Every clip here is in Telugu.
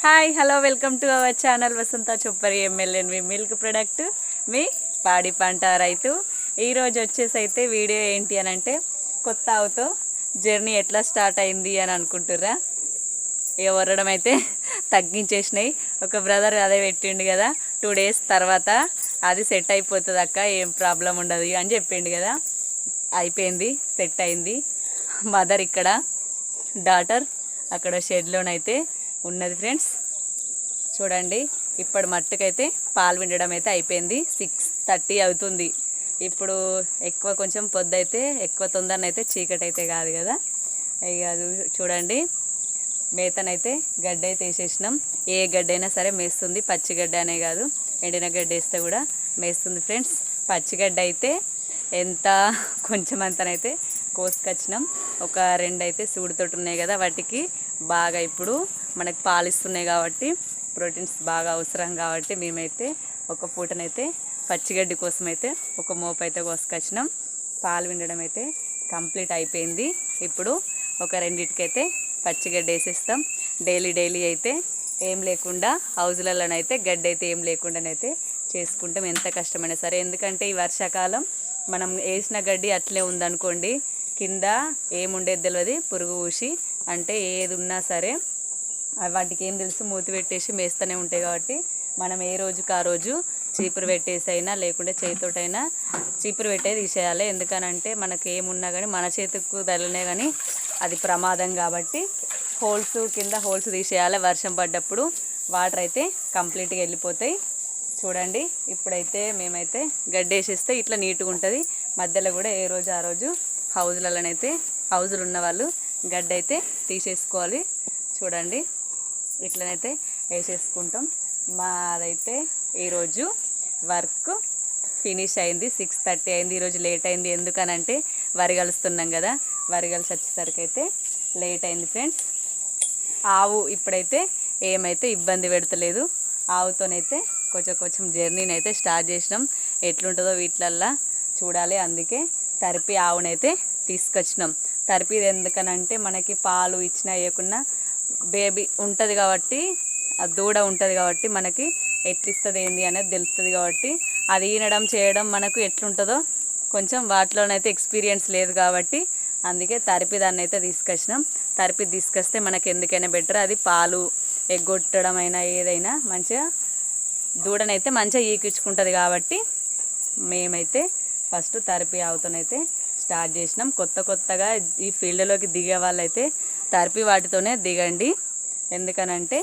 Hi hello welcome to our channel Vasantha Choppari ఎమ్మెల్యేవి మిల్క్ ప్రొడక్ట్ మీ పాడి పంట రైతు. ఈరోజు వచ్చేసి అయితే వీడియో ఏంటి అని అంటే కొత్త ఆవుతో జర్నీ ఎట్లా స్టార్ట్ అయింది అని అనుకుంటుర్రా. ఇక వరడం అయితే తగ్గించేసినాయి. ఒక బ్రదర్ అదే పెట్టిండు కదా, 2 days తర్వాత అది సెట్ అయిపోతుంది అక్క, ఏం ప్రాబ్లం ఉండదు అని చెప్పిండు కదా. అయిపోయింది, సెట్ అయింది. మదర్ ఇక్కడ, డాటర్ అక్కడ షెడ్లోనైతే ఉన్నది ఫ్రెండ్స్. చూడండి, ఇప్పటి మట్టుకైతే పాలు విండడం అయితే అయిపోయింది. 6:30 అవుతుంది. ఇప్పుడు ఎక్కువ కొంచెం పొద్దైతే ఎక్కువ తొందరనైతే చీకటి అయితే కాదు కదా. ఇక చూడండి, మేతనైతే గడ్డ అయితే వేసేసినాం. ఏ గడ్డ అయినా సరే మేస్తుంది, పచ్చిగడ్డ అనే కాదు, ఎండిన గడ్డ వేస్తే కూడా మేస్తుంది ఫ్రెండ్స్. పచ్చిగడ్డ అయితే ఎంత కొంచెం అంతనైతే కోసుకొచ్చినాం. ఒక 2 అయితే సూడితోటి ఉన్నాయి కదా, వాటికి బాగా ఇప్పుడు మనకు పాలిస్తున్నాయి కాబట్టి ప్రోటీన్స్ బాగా అవసరం కాబట్టి మేమైతే ఒక పూటనైతే పచ్చిగడ్డి కోసం అయితే ఒక మోపు అయితే కోసుకొచ్చినాం. పాలు విండడం అయితే కంప్లీట్ అయిపోయింది. ఇప్పుడు ఒక 2 పచ్చిగడ్డి వేసేస్తాం. డైలీ అయితే ఏం లేకుండా హౌజులలోనైతే గడ్డి అయితే ఏం లేకుండానైతే చేసుకుంటాం, ఎంత కష్టమైనా సరే. ఎందుకంటే ఈ వర్షాకాలం మనం వేసిన గడ్డి అట్లే ఉందనుకోండి, కింద ఏముండేది తెలియదు, పురుగు ఊసి అంటే ఏది ఉన్నా సరే వాటికి ఏం తెలుసు, మూతి పెట్టేసి మేస్తూనే ఉంటాయి. కాబట్టి మనం ఏ రోజుకి ఆ రోజు చీపురు పెట్టేసి అయినా లేకుంటే చేతితోటైనా చీపురు పెట్టే తీసేయాలి. ఎందుకనంటే మనకి ఏమున్నా కానీ మన చేతికి తగిలినే కానీ అది ప్రమాదం. కాబట్టి కింద హోల్స్ తీసేయాలి. వర్షం పడ్డప్పుడు వాటర్ అయితే కంప్లీట్గా వెళ్ళిపోతాయి. చూడండి, ఇప్పుడైతే మేమైతే గడ్డి వేసేస్తే ఇట్లా నీట్గా ఉంటుంది. మధ్యలో కూడా ఏ రోజు ఆ రోజు హౌజులు ఉన్న వాళ్ళు గడ్డి అయితే తీసేసుకోవాలి. చూడండి, ఇట్లనైతే వేసేసుకుంటాం. మాదైతే ఈరోజు వర్క్ ఫినిష్ అయింది. 6:30 అయింది. ఈరోజు లేట్ అయింది. ఎందుకనంటే వరి కలుస్తున్నాం కదా, వరి కలిసి వచ్చేసరికి అయితే లేట్ అయింది ఫ్రెండ్స్. ఆవు ఇప్పుడైతే ఏమైతే ఇబ్బంది పెడతలేదు. ఆవుతోనైతే కొంచెం జర్నీని అయితే స్టార్ట్ చేసినాం. ఎట్లుంటుందో వీటిలల్లా చూడాలి. అందుకే తరిపి ఆవునైతే తీసుకొచ్చినాం. తరిపిది ఎందుకనంటే మనకి పాలు ఇచ్చినా వేయకున్నా బేబీ ఉంటుంది కాబట్టి, ఆ దూడ ఉంటుంది కాబట్టి మనకి ఎట్లిస్తుంది ఏంది అనేది తెలుస్తుంది. కాబట్టి అది ఈనడం చేయడం మనకు ఎట్లుంటుందో కొంచెం వాటిలోనైతే ఎక్స్పీరియన్స్ లేదు కాబట్టి అందుకే తరిపిదాన్ని అయితే తీసుకొచ్చినాం. తరిపి తీసుకొస్తే మనకి ఎందుకైనా బెటర్. అది పాలు ఎగ్గొట్టడం అయినా ఏదైనా మంచిగా దూడనైతే మంచిగా ఈకించుకుంటుంది. కాబట్టి మేమైతే ఫస్ట్ తరిపి ఆవుతోనైతే స్టార్ట్ చేసినాం. కొత్తగా ఈ ఫీల్డ్లోకి దిగే వాళ్ళైతే తరిపి వాటితోనే దిగండి. ఎందుకనంటే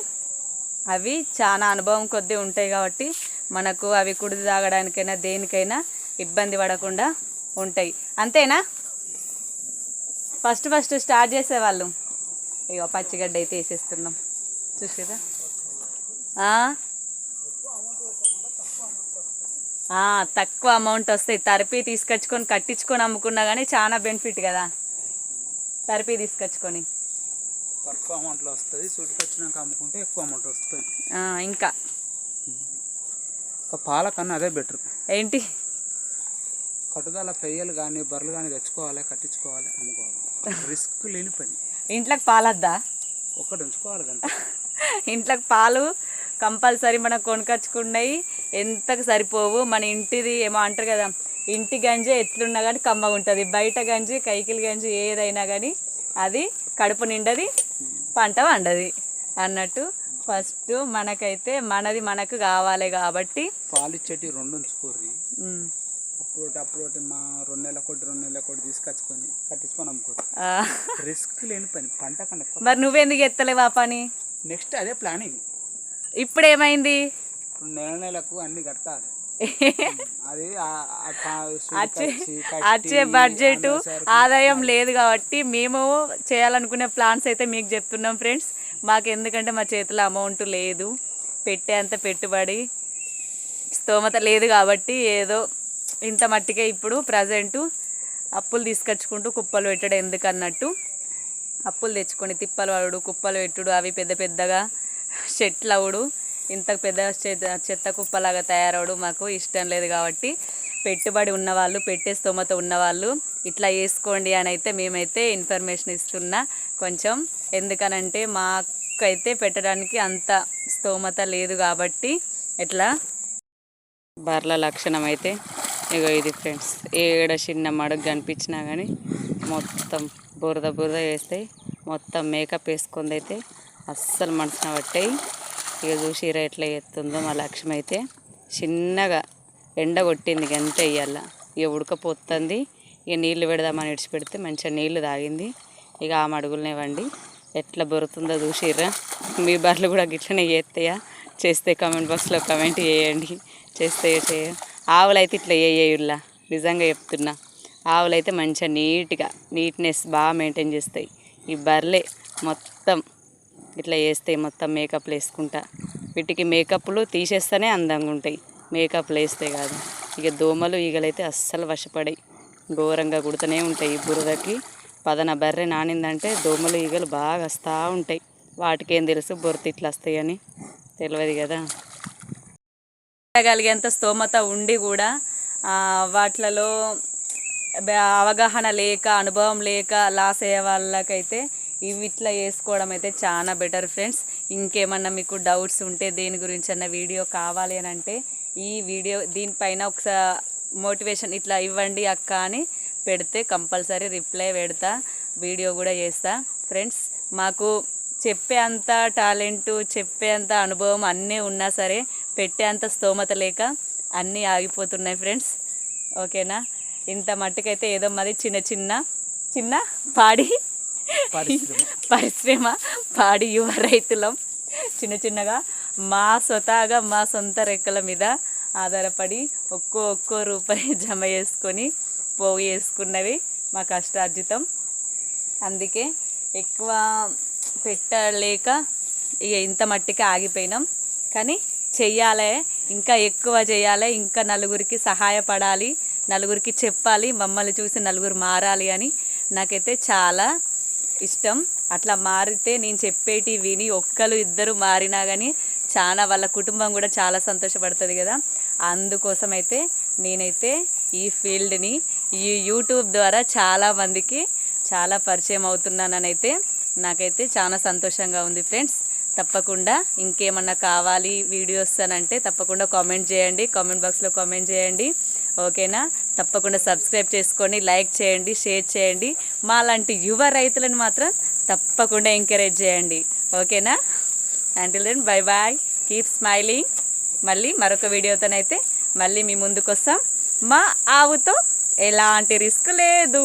అవి చాలా అనుభవం కొద్దీ ఉంటాయి కాబట్టి మనకు అవి కుడిది తాగడానికైనా దేనికైనా ఇబ్బంది పడకుండా ఉంటాయి. అంతేనా? ఫస్ట్ స్టార్ట్ చేసేవాళ్ళు ఇక పచ్చిగడ్డ అయితే వేసేస్తున్నాం. చూసేదా, తక్కువ అమౌంట్ వస్తాయి. తరిపి తీసుకొచ్చుకొని కట్టించుకొని అమ్ముకున్నా కానీ చాలా బెనిఫిట్ కదా. తరిపి తీసుకొచ్చుకొని తక్కువ అమౌంట్లో వస్తుంది, సుడికొచ్చినాక అమ్ముకుంటే ఎక్కువ అమౌంట్ వస్తుంది. ఇంకా పాల కన్నా అదే బెటర్. ఏంటి, కట్టుదల పెయ్యలు కానీ బర్రెలు కానీ తెచ్చుకోవాలి, కట్టించుకోవాలి, అమ్ముకోవాలి. రిస్క్ లేని పని. ఇంట్లోకి పాలద్దా? ఒక్కటి ఉంచుకోవాలి కానీ ఇంట్లోకి పాలు కంపల్సరీ మనం కొనుకొచ్చుకున్నాయి ఎంతకు సరిపోవు. మన ఇంటిది ఏమో అంటారు కదా, ఇంటి గంజి ఎట్లున్నా కానీ కమ్మగా ఉంటుంది. బయట గంజి, కైకిలి గంజి ఏదైనా కానీ అది కడుపు నిండది, పంట వండది అన్నట్టు. ఫస్ట్ మనకైతే మనది మనకు కావాలి కాబట్టి పాలిచ్చేటి 2 ఉంచుకోర్రి. అప్పుడు మా 2 నెలల కోటి తీసుకొచ్చుకొని కట్టించుకొని అమ్ముకోరు. రిస్క్ లేని పని, పంట కన్నా. మరి నువ్వెందుకు ఎత్తలేవా పని? నెక్స్ట్ అదే ప్లానింగ్. ఇప్పుడు ఏమైంది? నెలకు అన్ని కట్టాలి. అది వచ్చే బడ్జెట్ ఆదాయం లేదు కాబట్టి మేము చేయాలనుకునే ప్లాన్స్ అయితే మీకు చెప్తున్నాం ఫ్రెండ్స్. మాకు ఎందుకంటే మా చేతిలో అమౌంట్ లేదు, పెట్టేంత పెట్టుబడి స్తోమత లేదు కాబట్టి ఏదో ఇంత మట్టికే ఇప్పుడు ప్రజెంటు అప్పులు తీసుకొచ్చుకుంటూ కుప్పలు పెట్టడం ఎందుకన్నట్టు అప్పులు తెచ్చుకొని తిప్పలు పడుడు, కుప్పలు పెట్టుడు, అవి పెద్దగా చెట్లు అవుడు, ఇంత పెద్ద చెత్త కుప్పలాగా తయారవడు మాకు ఇష్టం లేదు. కాబట్టి పెట్టుబడి ఉన్నవాళ్ళు, పెట్టే స్తోమత ఉన్నవాళ్ళు ఇట్లా వేసుకోండి అని అయితే మేమైతే ఇన్ఫర్మేషన్ ఇస్తున్నా కొంచెం. ఎందుకనంటే బుక్ అయితే పెట్టడానికి అంత స్తోమత లేదు కాబట్టి ఇట్లా బర్ల లక్షణం అయితే ఇగో ఇది ఫ్రెండ్స్. ఏడ చిన్న మడుగు కనిపించినా కానీ మొత్తం బురద బురద వేస్తాయి. మొత్తం మేకప్ వేసుకుంది అయితే అస్సలు మనసున పట్టాయి. ఇక చూసిరా ఎట్లా ఎత్తుందో మా లక్ష్మి అయితే. చిన్నగా ఎండ కొట్టింది గంతే ఇయ్యాల. ఇక ఉడకపోతుంది. ఇక నీళ్ళు పెడదామని విడిచిపెడితే మంచిగా నీళ్లు తాగింది. ఇక ఆ మడుగులనే వండి ఎట్లా బొరుతుందో చూసిర్రా. మీ బర్రెలు కూడా గిట్లనే చేస్తాయా? చేస్తే కామెంట్ బాక్స్లో కామెంట్ చేయండి. చేస్తే చేయ. ఆవులు అయితే ఇట్లా వేయలా, నిజంగా చెప్తున్నా. ఆవులు అయితే మంచిగా నీట్నెస్ బాగా మెయింటైన్ చేస్తాయి. ఈ బర్రెలే మొత్తం ఇట్లా వేస్తాయి, మొత్తం మేకప్లు వేసుకుంటా. వీటికి మేకప్లు తీసేస్తేనే అందంగా ఉంటాయి, మేకప్లు వేస్తే కాదు. ఇక దోమలు ఈగలైతే అస్సలు వశపడాయి, ఘోరంగా కుడుతూనే ఉంటాయి. ఈ బురదకి పదన బర్రె నానిందంటే దోమలు ఈగలు బాగా వస్తూ ఉంటాయి. వాటికేం తెలుసు బొరత ఇట్లా వస్తాయని, తెలియదు కదా. కలిగేంత స్తోమత ఉండి కూడా వాటిలలో అవగాహన లేక, అనుభవం లేక లాస్ అయ్యే వాళ్ళకైతే ఇవి ఇట్లా వేసుకోవడం అయితే చాలా బెటర్ ఫ్రెండ్స్. ఇంకేమన్నా మీకు డౌట్స్ ఉంటే, దేని గురించి అన్న వీడియో కావాలి అని అంటే ఈ వీడియో దీనిపైన ఒకసారి మోటివేషన్ ఇట్లా ఇవ్వండి అక్క అని పెడితే కంపల్సరీ రిప్లై పెడతా, వీడియో కూడా చేస్తా ఫ్రెండ్స్. మాకు చెప్పేంత టాలెంటు, చెప్పేంత అనుభవం అన్నీ ఉన్నా సరే పెట్టేంత స్తోమత లేక అన్నీ ఆగిపోతున్నాయి ఫ్రెండ్స్. ఓకేనా? ఇంత మట్టుకైతే ఏదో మాది చిన్న పాడి పరిశ్రమ, పాడి యువ రైతులం. చిన్నగా మా స్వతహాగా మా సొంత రెక్కల మీద ఆధారపడి ఒక్కో రూపాయి జమ చేసుకొని పోగు చేసుకున్నవి మా కష్టార్జితం. అందుకే ఎక్కువ పెట్టలేక ఇక ఇంత మట్టికి ఆగిపోయినాం. కానీ చెయ్యాలి, ఇంకా ఎక్కువ చేయాలి, ఇంకా నలుగురికి సహాయపడాలి, నలుగురికి చెప్పాలి, మమ్మల్ని చూసి నలుగురు మారాలి అని నాకైతే చాలా ఇష్టం. అట్లా మారితే నేను చెప్పేటి విని ఒక్కరు ఇద్దరు మారినా కానీ చాలా వాళ్ళ కుటుంబం కూడా చాలా సంతోషపడుతుంది కదా. అందుకోసం అయితే నేనైతే ఈ ఫీల్డ్ని ఈ యూట్యూబ్ ద్వారా చాలామందికి చాలా పరిచయం అవుతున్నానని అయితే నాకైతే చాలా సంతోషంగా ఉంది ఫ్రెండ్స్. తప్పకుండా ఇంకేమన్నా కావాలి వీడియోస్ అని అంటే తప్పకుండా కామెంట్ చేయండి, కామెంట్ బాక్స్లో కామెంట్ చేయండి. ఓకేనా? తప్పకుండా సబ్స్క్రైబ్ చేసుకొని లైక్ చేయండి, షేర్ చేయండి. మా లాంటి యువ రైతులను మాత్రం తప్పకుండా ఎంకరేజ్ చేయండి. ఓకేనా? Until then bye bye, keep smiling. మళ్ళీ మరొక వీడియోతోనైతే మళ్ళీ మీ ముందుకు వస్తాం. మా ఆవుతో ఎలాంటి రిస్క్ లేదు.